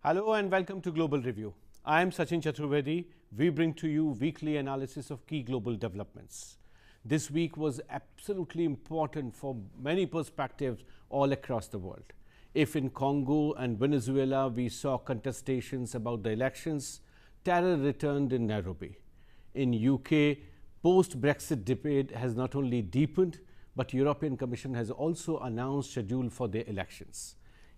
Hello and welcome to Global Review. I am Sachin Chaturvedi. We bring to you weekly analysis of key global developments. This week was absolutely important for many perspectives all across the world. If in Congo and Venezuela we saw contestations about the elections, terror returned in Nairobi. In UK, post-Brexit debate has not only deepened, but European Commission has also announced schedule for the elections.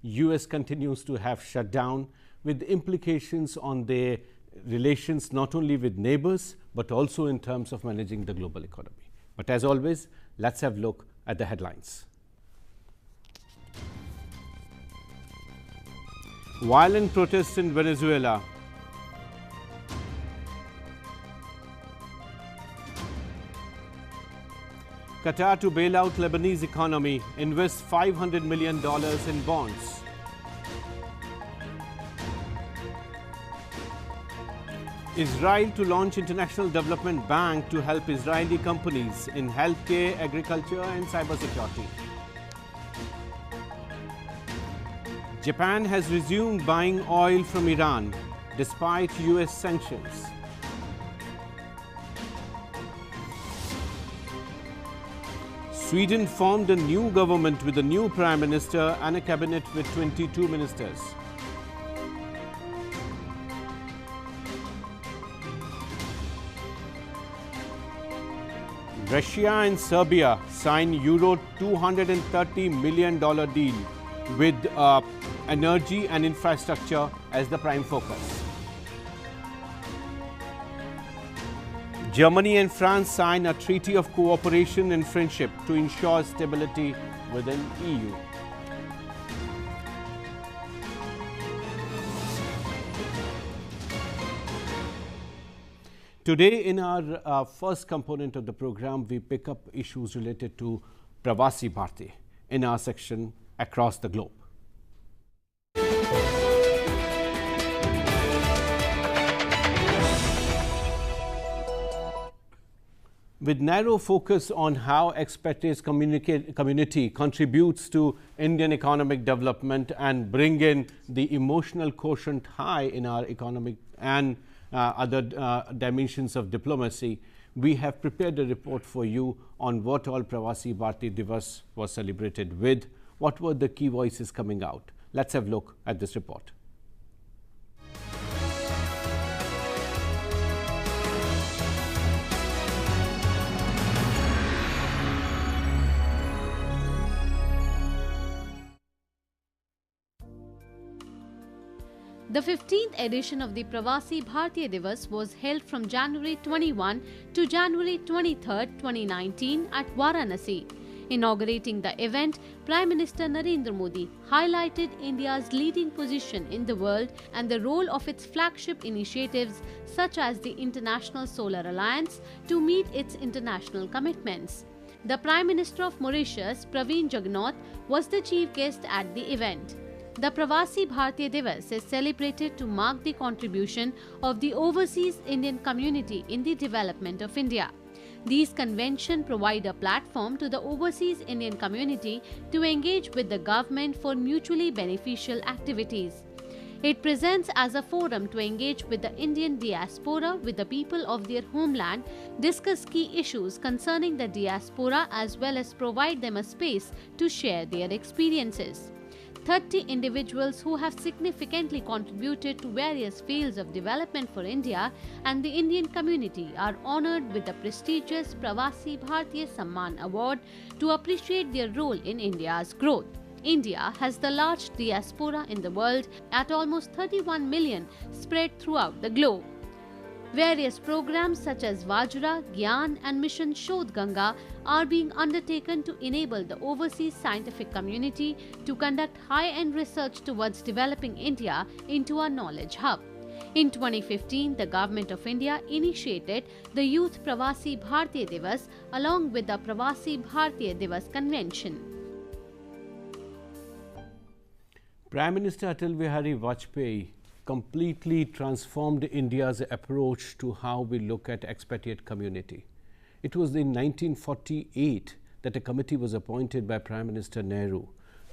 US continues to have shutdown with implications on their relations not only with neighbors but also in terms of managing the global economy. But as always, let's have a look at the headlines. Violent protests in Venezuela. Qatar to bail out Lebanese economy, invest $500 million in bonds. Israel to launch International Development Bank to help Israeli companies in healthcare, agriculture and cybersecurity. Japan has resumed buying oil from Iran despite US sanctions. Sweden formed a new government with a new Prime Minister and a cabinet with 22 ministers. Russia and Serbia sign Euro $230 million deal with energy and infrastructure as the prime focus. Germany and France sign a treaty of cooperation and friendship to ensure stability within EU. Today, in our first component of the program, we pick up issues related to Pravasi Bhartiya in our section Across the Globe. With narrow focus on how expatriates community contributes to Indian economic development and bring in the emotional quotient high in our economic and other dimensions of diplomacy, we have prepared a report for you on what all Pravasi Bhartiya Diwas was celebrated with. What were the key voices coming out? Let's have a look at this report. The 15th edition of the Pravasi Bhartiya Diwas was held from January 21 to January 23, 2019 at Varanasi. Inaugurating the event, Prime Minister Narendra Modi highlighted India's leading position in the world and the role of its flagship initiatives such as the International Solar Alliance to meet its international commitments. The Prime Minister of Mauritius, Praveen Jugnauth, was the chief guest at the event. The Pravasi Bhartiya Diwas is celebrated to mark the contribution of the overseas Indian community in the development of India. These conventions provide a platform to the overseas Indian community to engage with the government for mutually beneficial activities. It presents as a forum to engage with the Indian diaspora with the people of their homeland, discuss key issues concerning the diaspora as well as provide them a space to share their experiences. 30 individuals who have significantly contributed to various fields of development for India and the Indian community are honoured with the prestigious Pravasi Bhartiya Samman Award to appreciate their role in India's growth. India has the largest diaspora in the world at almost 31 million spread throughout the globe. Various programs such as Vajra, Gyan and Mission Shodh Ganga are being undertaken to enable the overseas scientific community to conduct high-end research towards developing India into a knowledge hub. In 2015, the Government of India initiated the Youth Pravasi Bhartiya Diwas along with the Pravasi Bhartiya Diwas Convention. Prime Minister Atal Bihari Vajpayee completely transformed India's approach to how we look at expatriate community. It was in 1948 that a committee was appointed by Prime Minister Nehru,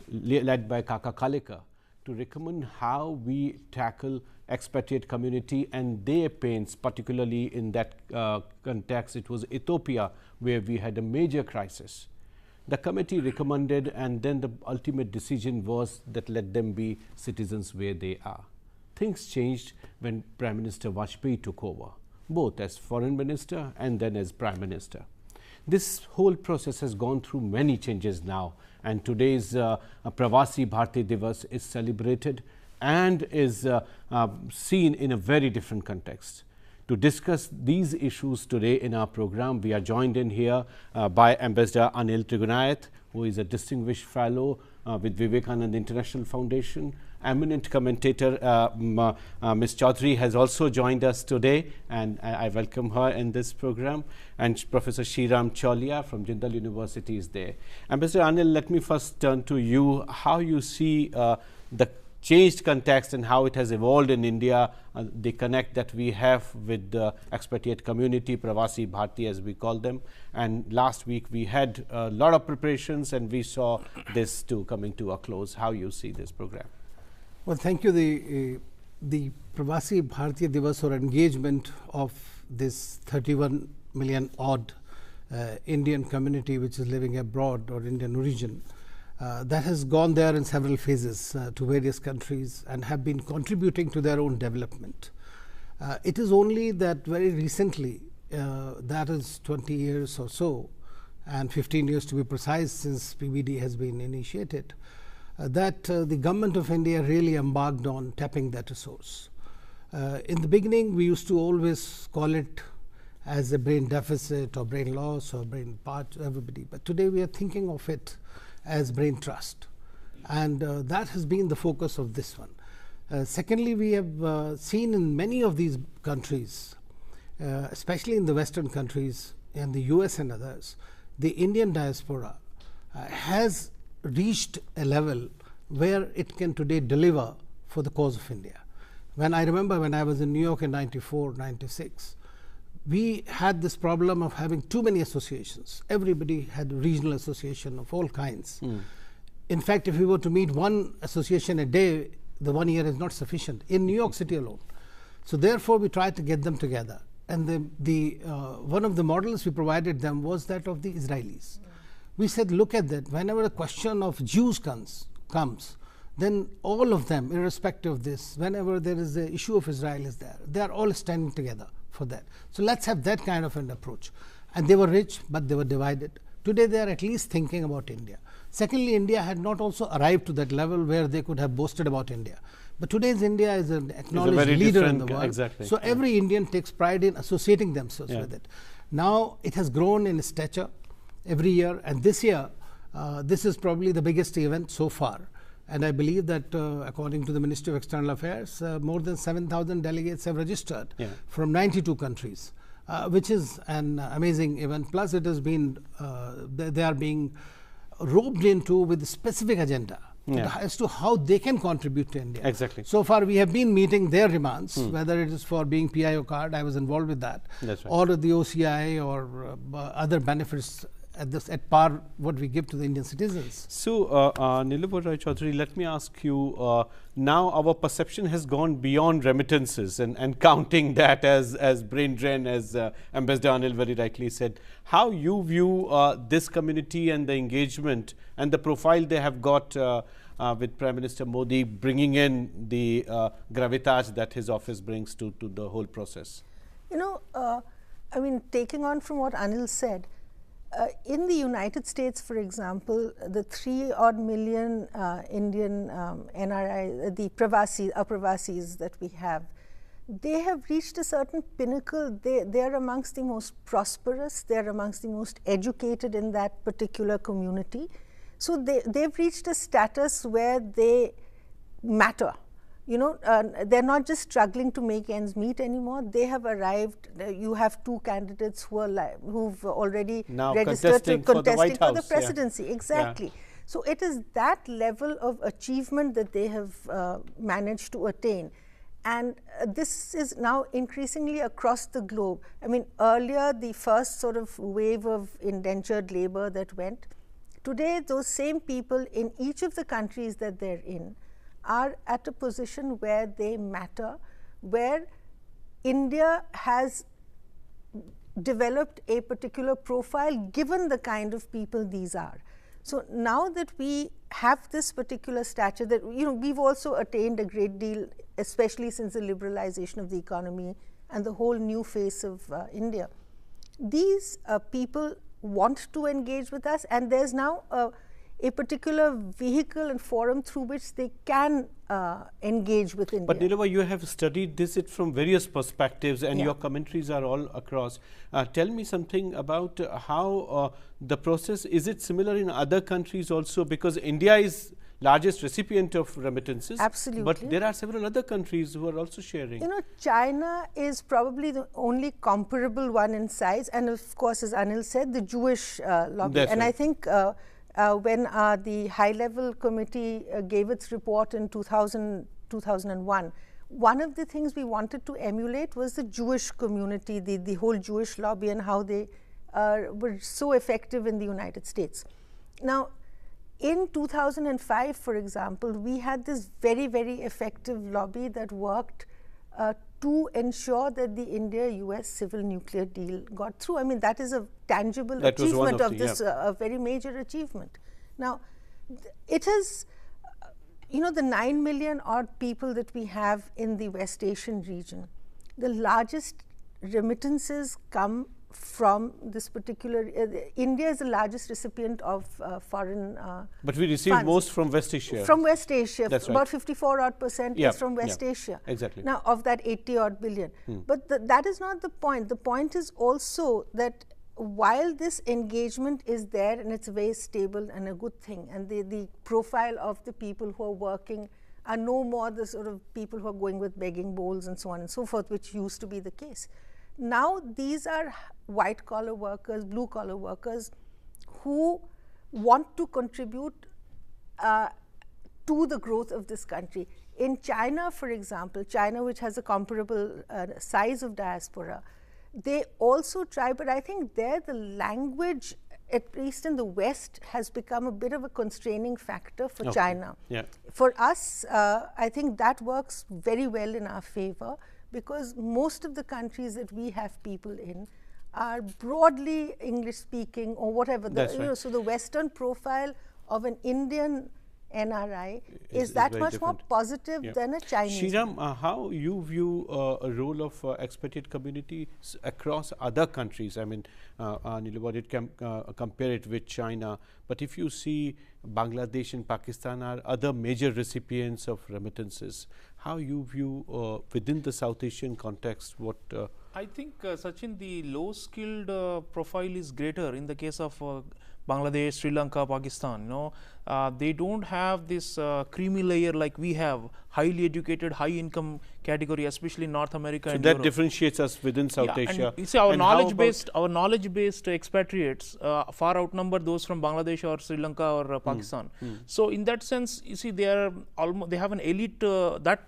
led by Kaka Kalekar, to recommend how we tackle expatriate community and their pains, particularly in that context. It was Ethiopia where we had a major crisis. The committee recommended, and then the ultimate decision was that let them be citizens where they are. Things changed when Prime Minister Vajpayee took over, both as Foreign Minister and then as Prime Minister. This whole process has gone through many changes now, and today's Pravasi Bhartiya Diwas is celebrated and is seen in a very different context. To discuss these issues today in our program, we are joined in here by Ambassador Anil Trigunayat, who is a distinguished fellow with Vivekananda International Foundation. Eminent commentator Ms. Chaudhury has also joined us today, and I welcome her in this program. And Professor Sreeram Chaulia from Jindal University is there. Ambassador Anil, let me first turn to you. How you see the changed context and how it has evolved in India, the connect that we have with the expatriate community, Pravasi Bhartiya as we call them. And last week we had a lot of preparations and we saw this too coming to a close. How you see this program? Well, thank you. The Pravasi Bhartiya Diwas, or engagement of this 31 million odd Indian community which is living abroad or Indian origin, that has gone there in several phases to various countries and have been contributing to their own development. It is only that very recently, that is 20 years or so, and 15 years to be precise since PBD has been initiated, that the government of India really embarked on tapping that resource. In the beginning, we used to always call it as a brain deficit or brain loss or brain part, everybody. But today we are thinking of it as brain trust, and that has been the focus of this one. Secondly, we have seen in many of these countries, especially in the Western countries and the US and others, the Indian diaspora has reached a level where it can today deliver for the cause of India. When I remember when I was in New York in 94, 96, we had this problem of having too many associations. Everybody had a regional association of all kinds. In fact, if we were to meet one association a day, the 1 year is not sufficient in New York City alone. So therefore, we tried to get them together. And one of the models we provided them was that of the Israelis. We said, look at that, whenever a question of Jews comes, then all of them, irrespective of this, whenever there is the issue of Israel is there, they are all standing together for that. So let's have that kind of an approach. And they were rich, but they were divided. Today they are at least thinking about India. Secondly, India had not also arrived to that level where they could have boasted about India. But today's India is an acknowledged leader in the world. Exactly. So every Indian takes pride in associating themselves with it. Now it has grown in stature every year, and this year this is probably the biggest event so far. And I believe that according to the Ministry of External Affairs, more than 7,000 delegates have registered from 92 countries, which is an amazing event. Plus, it has been they are being roped into with a specific agenda as to how they can contribute to India. Exactly. So far, we have been meeting their demands, whether it is for being PIO card, I was involved with that, or the OCI or other benefits at par what we give to the Indian citizens. So, Nilova Chaudhury, let me ask you, now our perception has gone beyond remittances and counting that as brain drain, as Ambassador Anil very rightly said. How you view this community and the engagement and the profile they have got with Prime Minister Modi, bringing in the gravitas that his office brings to the whole process? You know, I mean, taking on from what Anil said, in the United States, for example, the 3 odd million Indian NRI, the Pravasis that we have, they have reached a certain pinnacle. They are amongst the most prosperous, they are amongst the most educated in that particular community. So they've reached a status where they matter. You know, they're not just struggling to make ends meet anymore. They have arrived. You have 2 candidates who've already now registered to contesting for the House, presidency. Exactly. So it is that level of achievement that they have managed to attain. And this is now increasingly across the globe. I mean, earlier the first sort of wave of indentured labor that went, today those same people in each of the countries that they're in are at a position where they matter, where India has developed a particular profile given the kind of people these are. So now that we have this particular stature, that we've also attained a great deal, especially since the liberalization of the economy and the whole new face of India. These people want to engage with us, and there's now a particular vehicle and forum through which they can engage with India. But Nilova, you have studied this from various perspectives, and your commentaries are all across. Tell me something about how the process, is it similar in other countries also? Because India is largest recipient of remittances. Absolutely. But there are several other countries who are also sharing. China is probably the only comparable one in size, and of course, as Anil said, the Jewish lobby. That's and right. I think when the high-level committee gave its report in 2001, one of the things we wanted to emulate was the Jewish community, the whole Jewish lobby, and how they were so effective in the United States. Now, in 2005, for example, we had this very, very effective lobby that worked to ensure that the India-US civil nuclear deal got through. I mean, that is a tangible achievement of this, a very major achievement. Now, it is, the 9 million odd people that we have in the West Asian region, the largest remittances come from this particular, India is the largest recipient of foreign But we receive funds. Most from West Asia. From West Asia, That's about right. 54% is from West Asia. Exactly. Now, of that 80 odd billion. But that is not the point. The point is also that while this engagement is there and it's very stable and a good thing, and the profile of the people who are working are no more the sort of people who are going with begging bowls and so on and so forth, which used to be the case. Now, these are white-collar workers, blue-collar workers who want to contribute to the growth of this country. In China, for example, China, which has a comparable size of diaspora, they also try, but I think there the language, at least in the West, has become a bit of a constraining factor for China. Yeah. For us, I think that works very well in our favor, because most of the countries that we have people in are broadly English speaking or whatever. So the Western profile of an Indian NRI is that much more positive than a Chinese. Sreeram, how you view a role of expatriate communities across other countries? I mean, Nilova did compare it with China, but if you see Bangladesh and Pakistan are other major recipients of remittances, how you view within the South Asian context what I think, Sachin, the low-skilled profile is greater in the case of Bangladesh, Sri Lanka, Pakistan. They don't have this creamy layer like we have, highly educated, high-income category, especially in North America. So and that Europe. differentiates us within South Asia. And you see, our knowledge-based expatriates far outnumber those from Bangladesh or Sri Lanka or Pakistan. So in that sense, you see, they have an elite that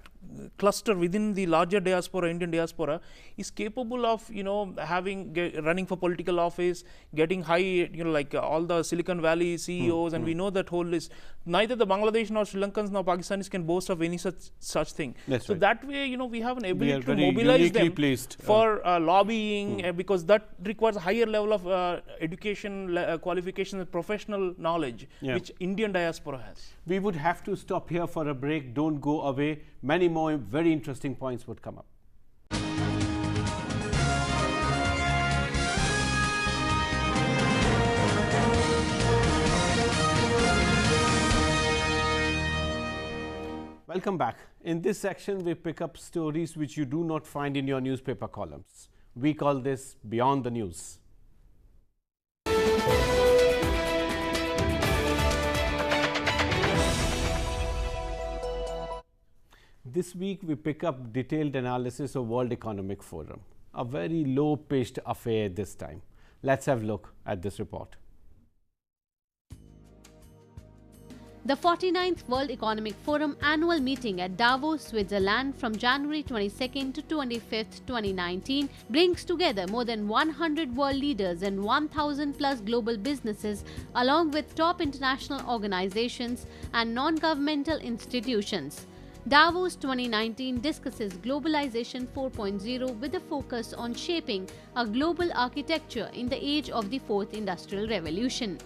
cluster within the larger diaspora, Indian diaspora, is capable of running for political office, getting high, like all the Silicon Valley CEOs, and we know that whole list. Neither the Bangladesh nor Sri Lankans nor Pakistanis can boast of any such thing. That's so right. That way, we have an ability to very mobilize them placed, for lobbying, because that requires a higher level of education, qualification, and professional knowledge, which Indian diaspora has. We would have to stop here for a break. Don't go away. Many more very interesting points would come up. Welcome back. In this section, we pick up stories which you do not find in your newspaper columns. We call this Beyond the News. This week, we pick up detailed analysis of World Economic Forum, a very low-pitched affair this time. Let's have a look at this report. The 49th World Economic Forum annual meeting at Davos, Switzerland from January 22nd to 25th, 2019 brings together more than 100 world leaders and 1,000 plus global businesses along with top international organizations and non-governmental institutions. Davos 2019 discusses Globalization 4.0 with a focus on shaping a global architecture in the age of the fourth industrial revolution.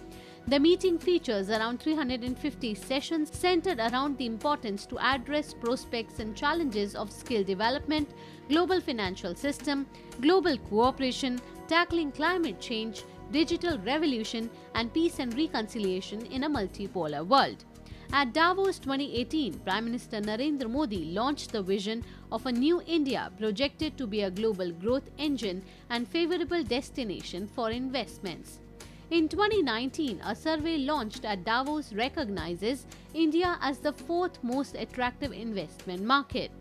The meeting features around 350 sessions centered around the importance to address prospects and challenges of skill development, global financial system, global cooperation, tackling climate change, digital revolution, and peace and reconciliation in a multipolar world. At Davos 2018, Prime Minister Narendra Modi launched the vision of a new India projected to be a global growth engine and favorable destination for investments. In 2019, a survey launched at Davos recognizes India as the fourth most attractive investment market.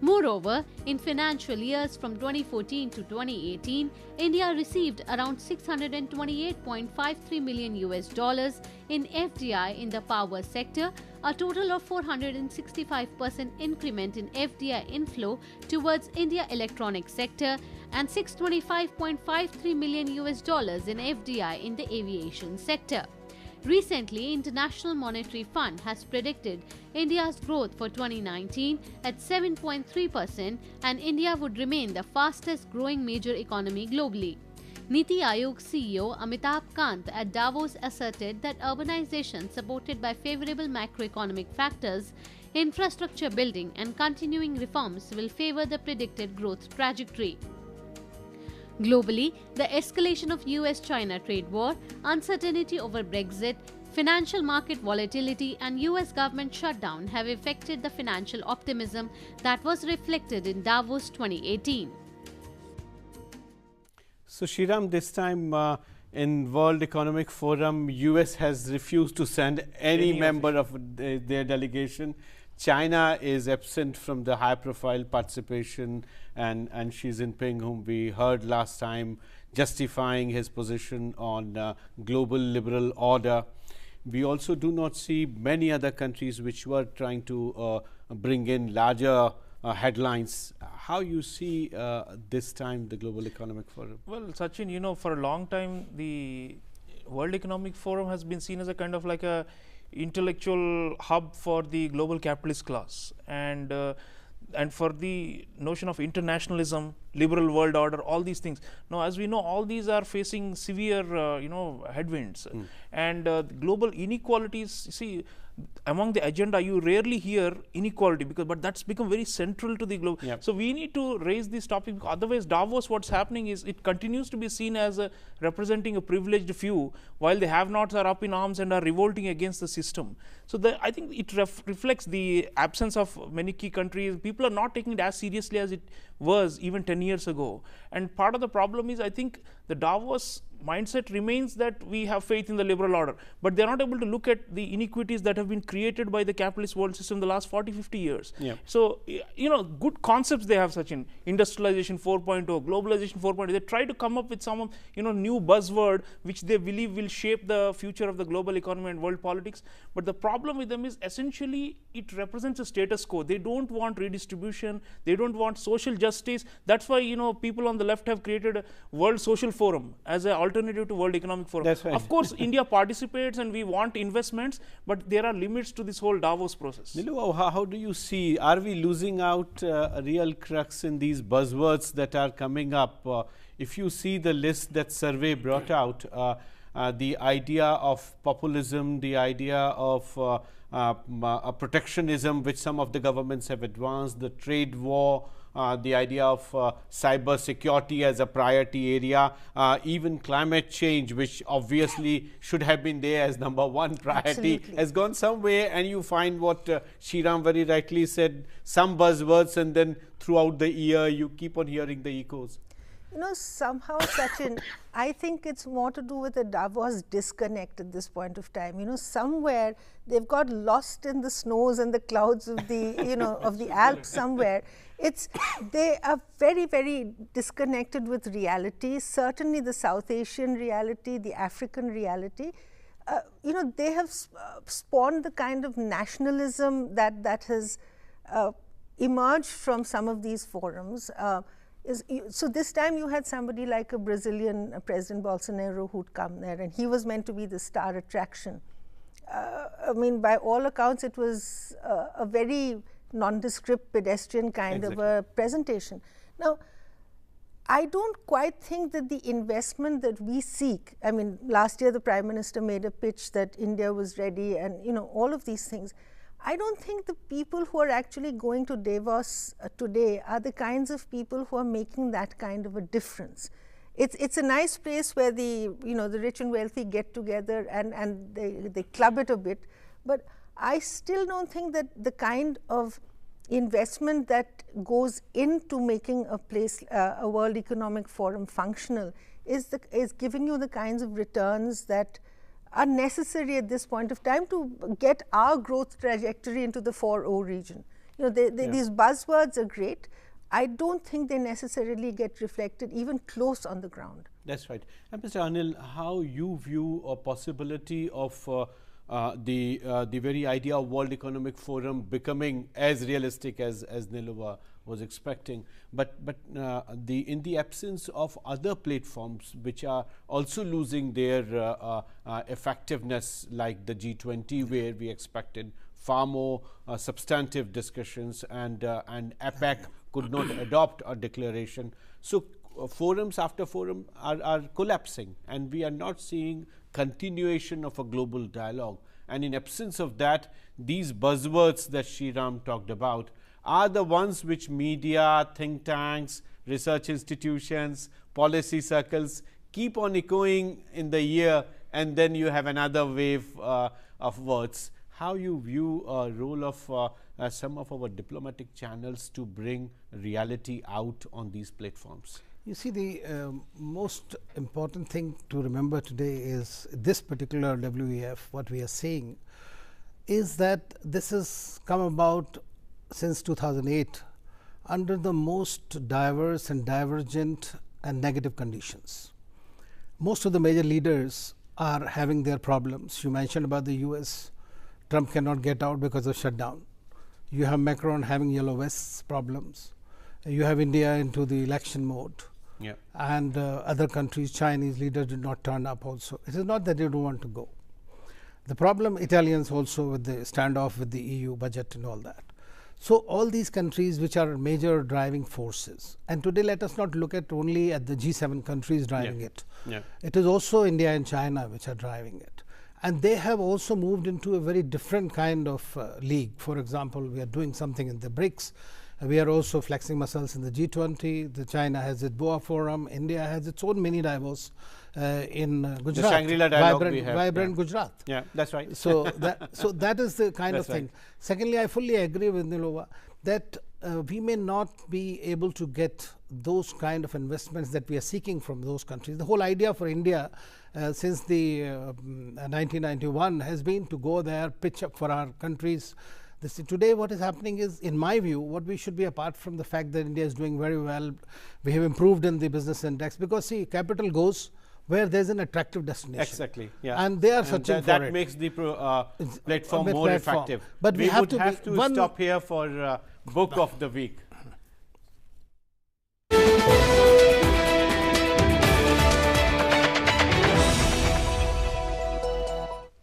Moreover, in financial years from 2014 to 2018, India received around $628.53 million in FDI in the power sector, a total of 465% increment in FDI inflow towards India electronics sector, and $625.53 million in FDI in the aviation sector. Recently, International Monetary Fund has predicted India's growth for 2019 at 7.3%, and India would remain the fastest growing major economy globally. Niti Aayog CEO Amitabh Kant at Davos asserted that urbanization supported by favorable macroeconomic factors, infrastructure building and continuing reforms will favor the predicted growth trajectory. Globally, the escalation of US-China trade war, uncertainty over Brexit, financial market volatility and US government shutdown have affected the financial optimism that was reflected in Davos 2018. So, Sreeram, this time in World Economic Forum, US has refused to send any member of their delegation. China is absent from the high-profile participation, and Xi Jinping, whom we heard last time, justifying his position on global liberal order. We also do not see many other countries which were trying to bring in larger headlines. How you see this time the Global Economic Forum? Well, Sachin, you know, for a long time the World Economic Forum has been seen as a kind of like a intellectual hub for the global capitalist class, and for the notion of internationalism, liberal world order, all these things. Now, as we know, all these are facing severe headwinds, and global inequalities. You see, among the agenda you rarely hear inequality, but that's become very central to the global. Yep. So we need to raise this topic, otherwise Davos, what's happening is it continues to be seen as representing a privileged few, while the have-nots are up in arms and are revolting against the system. So I think it reflects the absence of many key countries. People are not taking it as seriously as it was even 10 years ago, and part of the problem is, I think, the Davos mindset remains that we have faith in the liberal order, but they are not able to look at the inequities that have been created by the capitalist world system in the last 40-50 years. Yeah. So, you know, good concepts they have, such in industrialization 4.0, globalization 4.0. They try to come up with some, new buzzword which they believe will shape the future of the global economy and world politics. But the problem with them is essentially it represents a status quo. They don't want redistribution. They don't want social justice. That's why, people on the left have created a World Social Forum as an alternative to World Economic Forum. That's right. Of course, India participates and we want investments, but there are limits to this whole Davos process. Nilova, how do you see, are we losing out a real crux in these buzzwords that are coming up? If you see the list that survey brought out, the idea of populism, the idea of protectionism, which some of the governments have advanced, the trade war, the idea of cyber security as a priority area, even climate change, which obviously should have been there as #1 priority, Absolutely. has gone some way, and you find what Sreeram very rightly said, some buzzwords, and then throughout the year you keep on hearing the echoes. Somehow, Sachin, I think it's more to do with a Davos disconnect at this point of time. Somewhere they've got lost in the snows and the clouds of the, of the Alps somewhere. They are very, very disconnected with reality, certainly the South Asian reality, the African reality. you know, they have spawned the kind of nationalism that has emerged from some of these forums. So this time you had somebody like a Brazilian President Bolsonaro who'd come there, and he was meant to be the star attraction. I mean, by all accounts, it was a very nondescript, pedestrian kind of a presentation. Now, I don't quite think that the investment that we seek, I mean, last year the Prime Minister made a pitch that India was ready and, you know, all of these things. I don't think the people who are actually going to Davos today are the kinds of people who are making that kind of a difference. It's a nice place where the, you know, the rich and wealthy get together and they club it a bit, but I still don't think that the kind of investment that goes into making a place, a World Economic Forum functional is giving you the kinds of returns that are necessary at this point of time to get our growth trajectory into the 4O region. You know, these buzzwords are great. I don't think they necessarily get reflected even close on the ground. That's right. And Mr. Anil, how you view a possibility of the very idea of World Economic Forum becoming as realistic as Nilova was expecting, but in the absence of other platforms which are also losing their effectiveness, like the G20, where we expected far more substantive discussions, and APEC could not adopt a declaration. So forums after forum are collapsing, and we are not seeing continuation of a global dialogue. And in absence of that, these buzzwords that Sreeram talked about are the ones which media, think tanks, research institutions, policy circles keep on echoing in the year, and then you have another wave of words. How you view a role of some of our diplomatic channels to bring reality out on these platforms? You see, the most important thing to remember today is this particular WEF, what we are seeing is that this has come about since 2008 under the most diverse and divergent and negative conditions. Most of the major leaders are having their problems. You mentioned about the US, Trump cannot get out because of shutdown. You have Macron having yellow vests problems. You have India into the election mode. Yeah. And other countries, Chinese leaders did not turn up also. It is not that they don't want to go. The problem, Italians also with the standoff with the EU budget and all that. So all these countries which are major driving forces, and today let us not look at only at the G7 countries driving it. Yeah. It is also India and China which are driving it. And they have also moved into a very different kind of league. For example, we are doing something in the BRICS. We are also flexing muscles in the G20. The China has its Boa Forum. India has its own mini Davos in Gujarat. The Shangri-La dialogue we have. Vibrant Gujarat. Yeah, that's right. So that is the kind of thing. Right. Secondly, I fully agree with Nilova that we may not be able to get those kind of investments that we are seeking from those countries. The whole idea for India since the 1991 has been to go there, pitch up for our countries. Today what is happening is, in my view, what we should be, apart from the fact that India is doing very well, we have improved in the business index, because see, capital goes where there is an attractive destination. Exactly. Yeah. And they are searching for it. That makes the platform more effective. But we have to stop here for book of the week.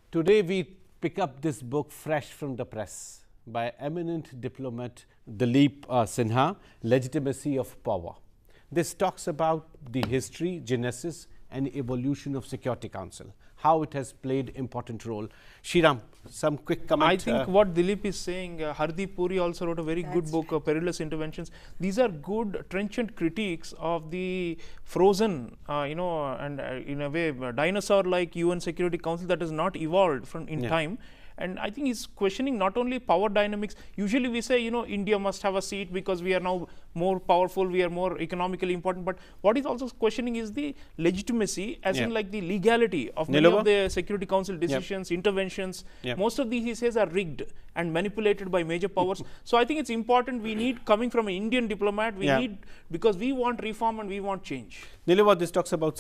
Today we pick up this book fresh from the press by eminent diplomat Dilip Sinha, Legitimacy of Power. This talks about the history, genesis and evolution of Security Council, how it has played important role. Sreeram, some quick comment. I think what Dilip is saying, Hardeep Puri also wrote a very good book, Perilous Interventions. These are good trenchant critiques of the frozen, you know, and in a way dinosaur-like UN Security Council that has not evolved in time. And I think he's questioning not only power dynamics. Usually we say, you know, India must have a seat because we are now more powerful, we are more economically important. But what he's also questioning is the legitimacy, as in like the legality of many of the Security Council decisions, interventions. Most of these, he says, are rigged and manipulated by major powers. So I think it's important, we need, coming from an Indian diplomat, we need, because we want reform and we want change. Nilova, this talks about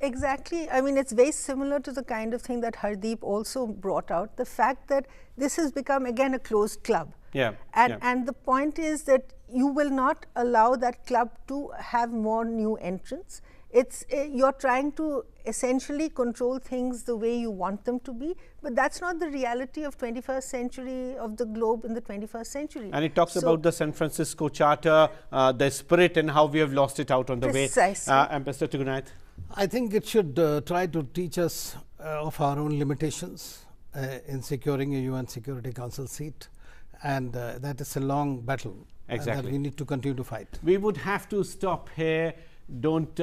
Exactly. I mean, it's very similar to the kind of thing that Hardeep also brought out, the fact that this has become again a closed club. Yeah. And the point is that you will not allow that club to have more new entrants. It's you're trying to essentially control things the way you want them to be, but that's not the reality of 21st century, of the globe in the 21st century. And it talks about the San Francisco Charter, the spirit, and how we have lost it out on the way. Ambassador Trigunayat. I think it should try to teach us of our own limitations in securing a UN Security Council seat, and that is a long battle that we need to continue to fight. We would have to stop here. Don't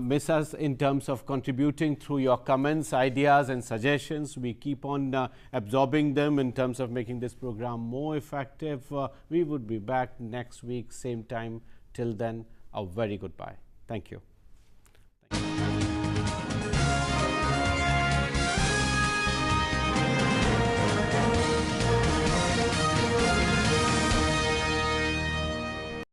miss us in terms of contributing through your comments, ideas and suggestions. We keep on absorbing them in terms of making this program more effective. We would be back next week, same time. Till then, a very goodbye. Thank you.